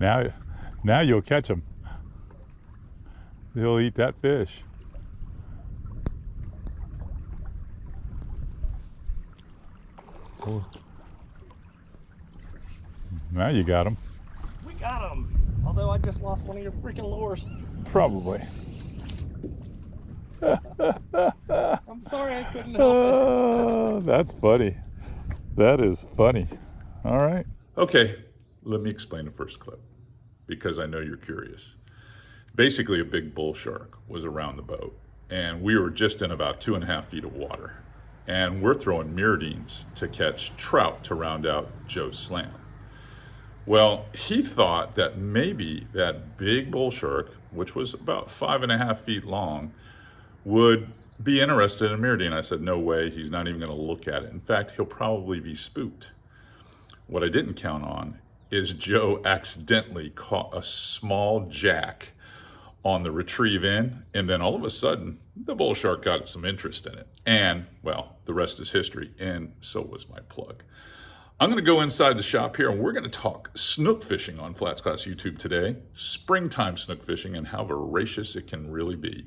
Now you'll catch them. They'll eat that fish. Oh. Now you got them. We got them. Although I just lost one of your freaking lures. Probably. I'm sorry, I couldn't help it. That's funny. That is funny. All right. Okay, let me explain the first clip because I know you're curious. Basically, a big bull shark was around the boat, and we were just in about 2.5 feet of water. And we're throwing mirrodines to catch trout to round out Joe's slam. Well, he thought that maybe that big bull shark, which was about 5.5 feet long, would be interested in a mirrodine. I said, no way, he's not even going to look at it. In fact, he'll probably be spooked. What I didn't count on is Joe accidentally caught a small jack on the retrieve in, and then all of a sudden, the bull shark got some interest in it. And, well, the rest is history, and so was my plug. I'm going to go inside the shop here, and we're going to talk snook fishing on FlatsClass YouTube today, springtime snook fishing, and how voracious it can really be.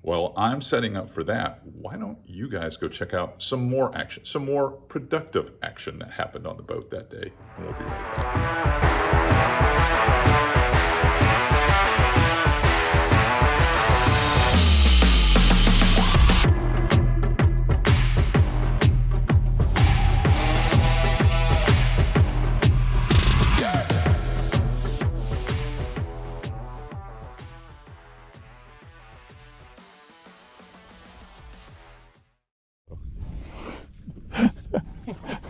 Well, I'm setting up for that. Why don't you guys go check out some more action, some more productive action that happened on the boat that day, and we'll be right back.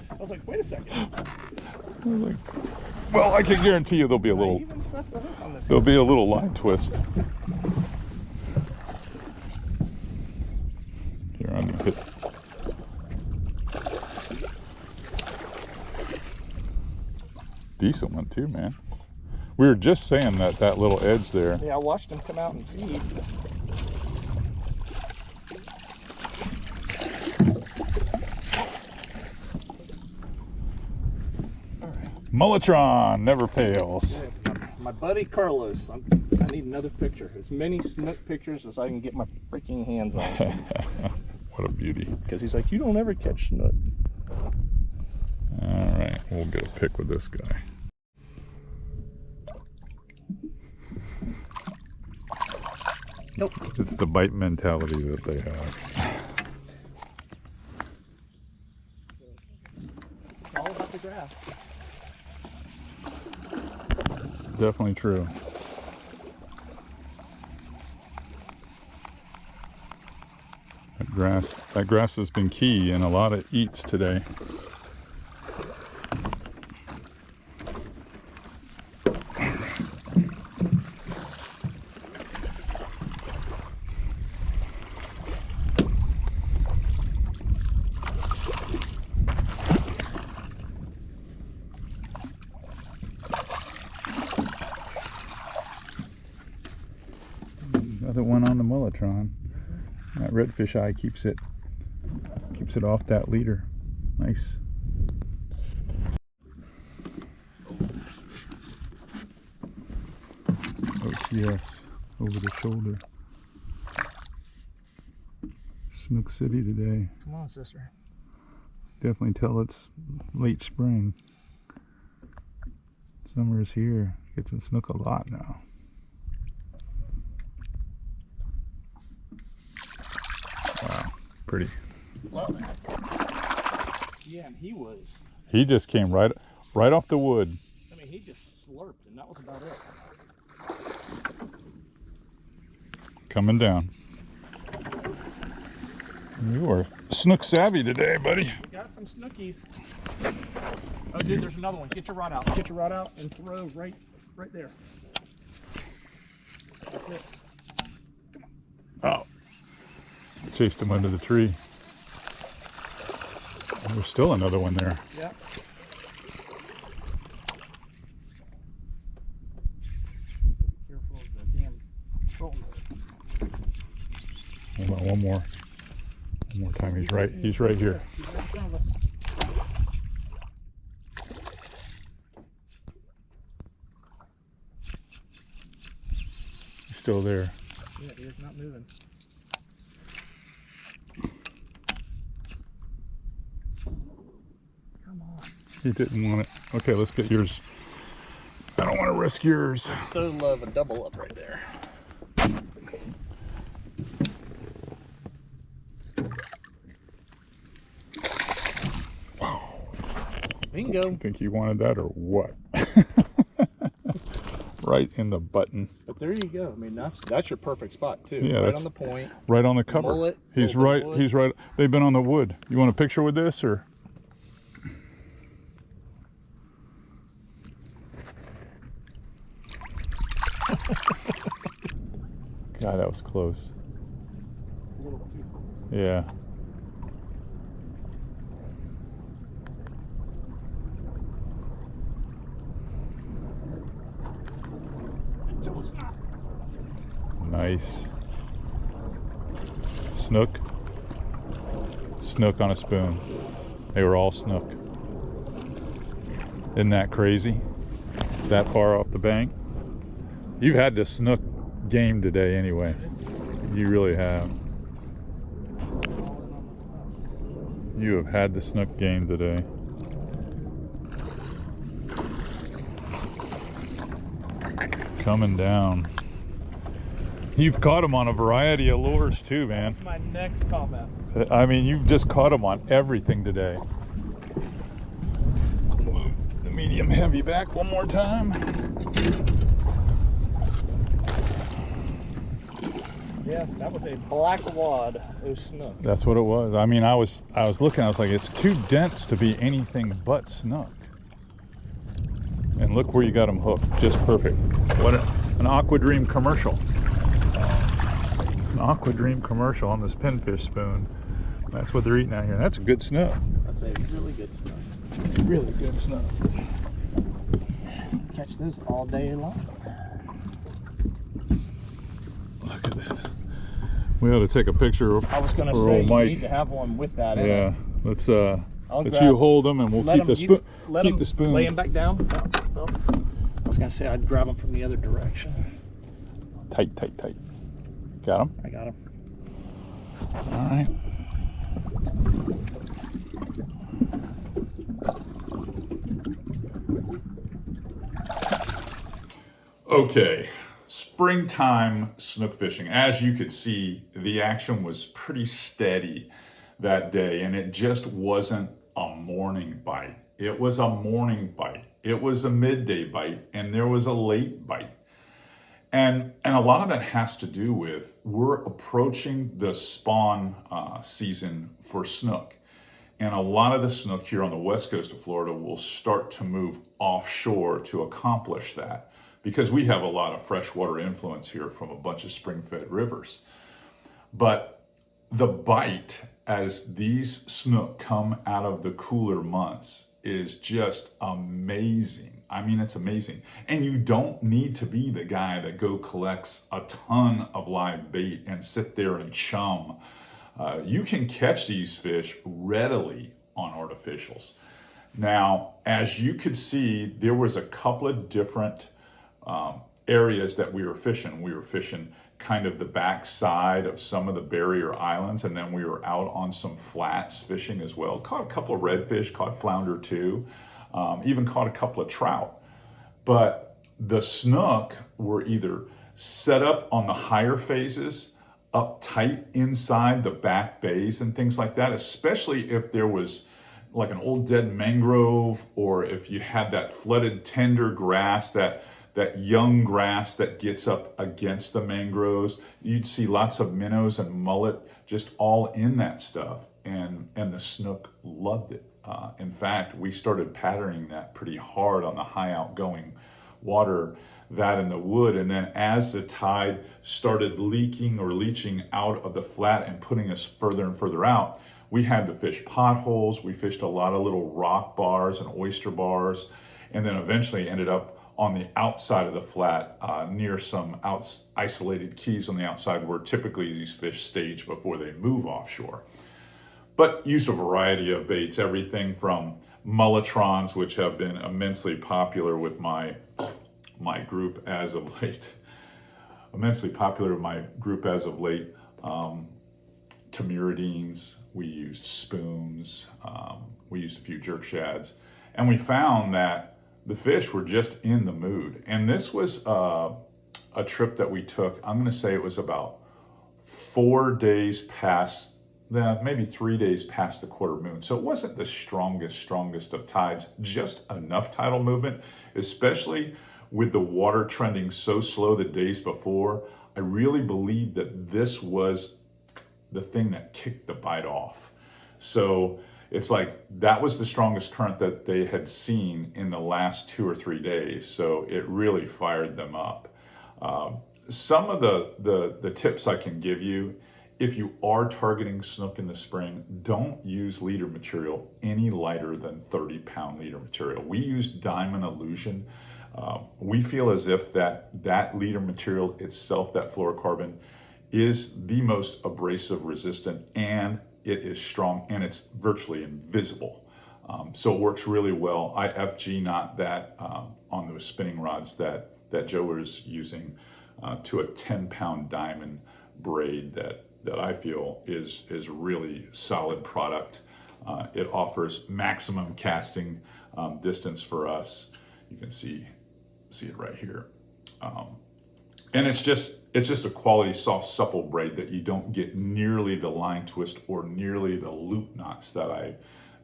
I was like, wait a second. Well, I can guarantee you there'll be a little line twist. Here, I'm gonna hit. Decent one too, man. We were just saying that little edge there. Yeah, I watched him come out and feed. Mulletron never fails. My buddy Carlos, I need another picture. As many snook pictures as I can get my freaking hands on. What a beauty. Because he's like, you don't ever catch snook. All right, we'll get a pic with this guy. Nope. It's the bite mentality that they have. It's all about the grass. Definitely true. That grass has been key in a lot of eats today. Another one on the Mulletron. That redfish eye keeps it off that leader. Nice. OCS over the shoulder. Snook City today. Come on, sister. Definitely tell it's late spring. Summer is here. Gets in snook a lot now. Wow, pretty. Love it. Yeah, and he just came right off the wood. I mean, he just slurped, and that was about it. Coming down. You are snook savvy today, buddy. We got some snookies. Oh, dude, there's another one. Get your rod out. Get your rod out and throw right there. That's it. Oh. Chased him under the tree. Oh, there's still another one there. Yeah. Careful of the damn shoulder. Hold on, one more time. He's right here. He's right in front of us. still there. Yeah, he is not moving. Come on. He didn't want it. Okay, let's get yours. I don't want to risk yours. I'd so love a double up right there. Bingo. I think you wanted that or what? Right in the button. But there you go. I mean, that's your perfect spot too. Yeah, right on the point. Right on the cover. Mullet, He's right. He's right. They've been on the wood. You want a picture with this or? God, that was close. Yeah. Nice. Snook. Snook on a spoon. They were all snook. Isn't that crazy? That far off the bank. You've had the snook game today anyway. You really have. You have had the snook game today. Coming down. You've caught them on a variety of lures too, man. That's my next comment. I mean, you've just caught them on everything today. Move the medium heavy back one more time. Yeah, that was a black wad of snook. That's what it was. I mean, I was looking, I was like, it's too dense to be anything but snook. And look where you got them hooked, just perfect. What an Aqua Dream commercial. An Aqua Dream commercial on this pinfish spoon. That's what they're eating out here. That's a good snook. That's a really good snook. Really good snook. Catch this all day long. Look at that. We ought to take a picture of I was going to for say old you Mike. need to have one with that in it. Yeah, let's grab- you hold them and we'll Let keep him- the spoon. Let Keep him the spoon. lay him back down. Oh. I was going to say I'd grab him from the other direction. Tight, tight, tight. Got him? I got him. All right. Okay, springtime snook fishing. As you could see, the action was pretty steady that day, and it just wasn't a morning bite. It was a morning bite. It was a midday bite, and there was a late bite. And a lot of that has to do with we're approaching the spawn season for snook. And a lot of the snook here on the west coast of Florida will start to move offshore to accomplish that because we have a lot of freshwater influence here from a bunch of spring-fed rivers. But the bite as these snook come out of the cooler months is just amazing. I mean, it's amazing. And you don't need to be the guy that go collects a ton of live bait and sit there and chum. You can catch these fish readily on artificials. Now, as you could see, there was a couple of different areas that we were fishing. We were fishing kind of the back side of some of the barrier islands, and then we were out on some flats fishing as well. Caught a couple of redfish, caught flounder too, even caught a couple of trout. But the snook were either set up on the higher phases, up tight inside the back bays and things like that, especially if there was like an old dead mangrove, or if you had that flooded tender grass, that young grass that gets up against the mangroves. You'd see lots of minnows and mullet just all in that stuff, and the snook loved it. In fact, we started patterning that pretty hard on the high outgoing water, that in the wood, and then as the tide started leaking or leaching out of the flat and putting us further and further out, we had to fish potholes. We fished a lot of little rock bars and oyster bars, and then eventually ended up on the outside of the flat near some isolated keys on the outside where typically these fish stage before they move offshore. But used a variety of baits, everything from mulletrons, which have been immensely popular with my group as of late. immensely popular in my group as of late. Tamiridines, we used spoons, we used a few jerk shads, and we found that the fish were just in the mood. And this was a trip that we took, I'm gonna say it was about 4 days past, maybe 3 days past the quarter moon. So it wasn't the strongest of tides, just enough tidal movement, especially with the water trending so slow the days before. I really believe that this was the thing that kicked the bite off. So it's like that was the strongest current that they had seen in the last 2 or 3 days. So it really fired them up. Some of the tips I can give you, if you are targeting snook in the spring, don't use leader material any lighter than 30-pound leader material. We use Diamond Illusion. We feel as if that leader material itself, that fluorocarbon, is the most abrasive resistant, and it is strong, and it's virtually invisible. So it works really well. I FG knot that on those spinning rods that Joe was using to a 10-pound diamond braid that I feel is really solid product. It offers maximum casting distance for us. You can see it right here. And it's just a quality, soft, supple braid that you don't get nearly the line twist or nearly the loop knots that I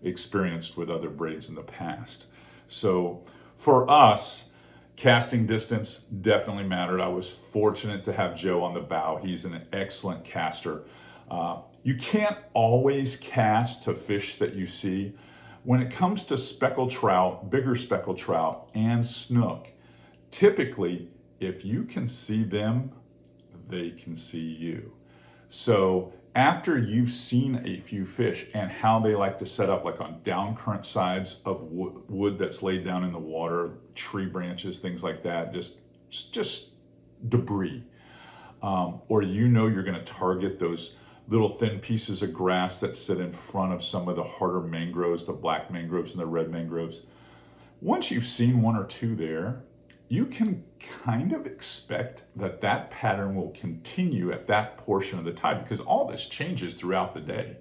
experienced with other braids in the past. So for us, casting distance definitely mattered. I was fortunate to have Joe on the bow. He's an excellent caster. You can't always cast to fish that you see. When it comes to speckled trout, bigger speckled trout, and snook, typically, if you can see them, they can see you. So after you've seen a few fish and how they like to set up, like on down current sides of wood that's laid down in the water, tree branches, things like that, just debris. Or you're gonna target those little thin pieces of grass that sit in front of some of the harder mangroves, the black mangroves and the red mangroves. Once you've seen one or two there, you can kind of expect that pattern will continue at that portion of the tide, because all this changes throughout the day.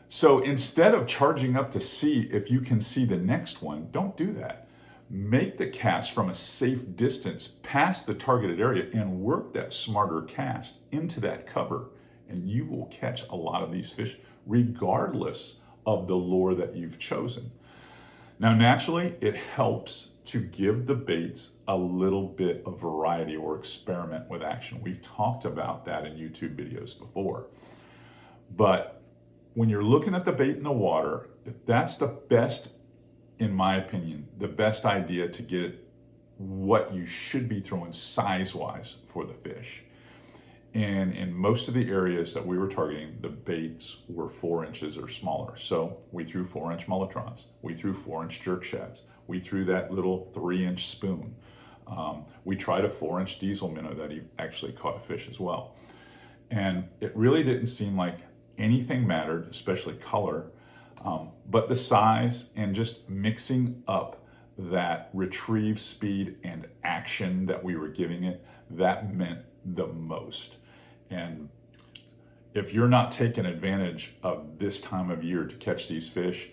So instead of charging up to see if you can see the next one, don't do that. Make the cast from a safe distance past the targeted area and work that smarter cast into that cover, and you will catch a lot of these fish regardless of the lure that you've chosen. Now, naturally, it helps to give the baits a little bit of variety or experiment with action. We've talked about that in YouTube videos before. But when you're looking at the bait in the water, that's the best, in my opinion, the best idea to get what you should be throwing size-wise for the fish. And in most of the areas that we were targeting, the baits were 4 inches or smaller. So we threw 4-inch mullitrons. We threw 4-inch jerk shads. We threw that little 3-inch spoon. We tried a 4-inch diesel minnow that he actually caught a fish as well. And it really didn't seem like anything mattered, especially color, but the size and just mixing up that retrieve speed and action that we were giving it, that meant the most. And if you're not taking advantage of this time of year to catch these fish,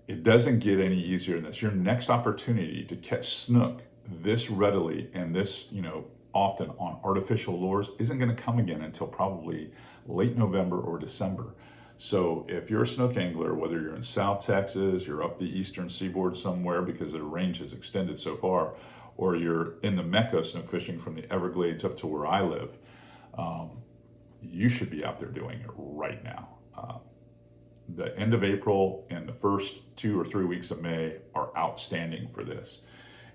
it doesn't get any easier than this. Your next opportunity to catch snook this readily and this, often on artificial lures isn't going to come again until probably late November or December. So if you're a snook angler, whether you're in South Texas, you're up the eastern seaboard somewhere because the range has extended so far, or you're in the Mecca snook fishing from the Everglades up to where I live, you should be out there doing it right now. The end of April and the first 2 or 3 weeks of May are outstanding for this.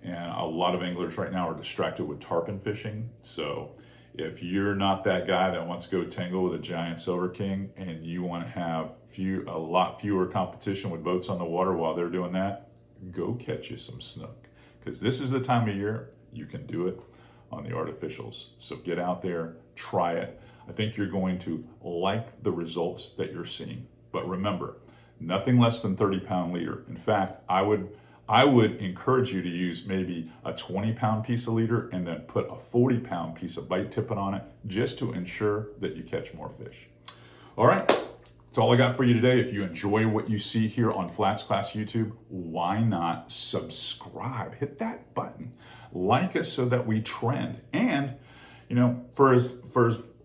And a lot of anglers right now are distracted with tarpon fishing. So if you're not that guy that wants to go tangle with a giant silver king and you want to have a lot fewer competition with boats on the water while they're doing that, go catch you some snook. Because this is the time of year you can do it on the artificials. So get out there, try it. I think you're going to like the results that you're seeing. But remember, nothing less than 30-pound leader. In fact, I would I would encourage you to use maybe a 20-pound piece of leader and then put a 40-pound piece of bite tippet on it just to ensure that you catch more fish. All right, that's all I got for you today. If you enjoy what you see here on FlatsClass YouTube, why not subscribe? Hit that button. Like us so that we trend. And, you know, for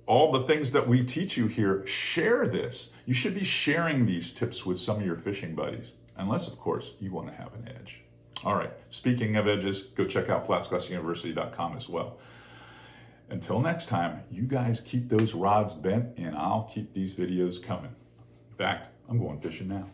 all the things that we teach you here, share this. You should be sharing these tips with some of your fishing buddies, unless, of course, you want to have an edge. All right, speaking of edges, go check out FlatsClassUniversity.com as well. Until next time, you guys keep those rods bent and I'll keep these videos coming. In fact, I'm going fishing now.